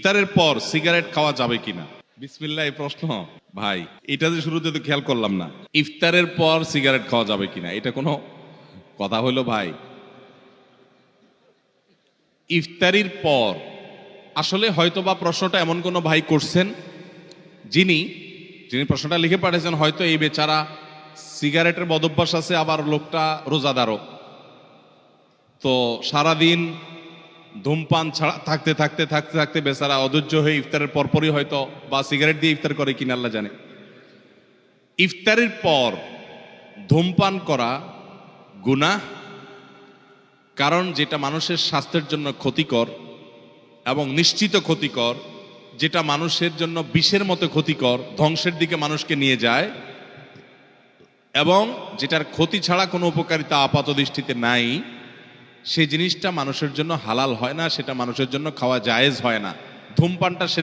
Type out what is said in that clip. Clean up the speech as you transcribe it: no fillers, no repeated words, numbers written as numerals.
ইফতারের পর সিগারেট খাওয়া যাবে কিনা? বিসমিল্লাহ, এই প্রশ্ন ভাই, এটা যে শুরুতে তো খেয়াল করলাম না। ইফতারের পর সিগারেট খাওয়া যাবে কিনা, এটা কোনো কথা হলো ভাই? ইফতারির পর আসলে হয়তোবা প্রশ্নটা এমন কোনো ভাই করছেন যিনি প্রশ্নটা লিখে পাঠিয়েছেন, হয়তো এই বেচারা সিগারেটের বদভ্যাস আছে, আবার লোকটা রোজাদারও। তো সারাদিন ধূমপান ছাড়া থাকতে থাকতে থাকতে থাকতে বেচারা অধৈর্য হয়ে ইফতারের পরপরই হয়তো বা সিগারেট দিয়ে ইফতার করে কিনা আল্লাহ জানে। ইফতারের পর ধূমপান করা গুনাহ, কারণ যেটা মানুষের স্বাস্থ্যের জন্য ক্ষতিকর এবং নিশ্চিত ক্ষতিকর, যেটা মানুষের জন্য বিষের মতো ক্ষতিকর, ধ্বংসের দিকে মানুষকে নিয়ে যায়, এবং যেটার ক্ষতি ছাড়া কোনো উপকারিতা আপাত দৃষ্টিতে নাই, সেই জিনিসটা মানুষের জন্য হালাল হয় না, সেটা মানুষের জন্য খাওয়া জায়েজ হয় না। ধূমপানটা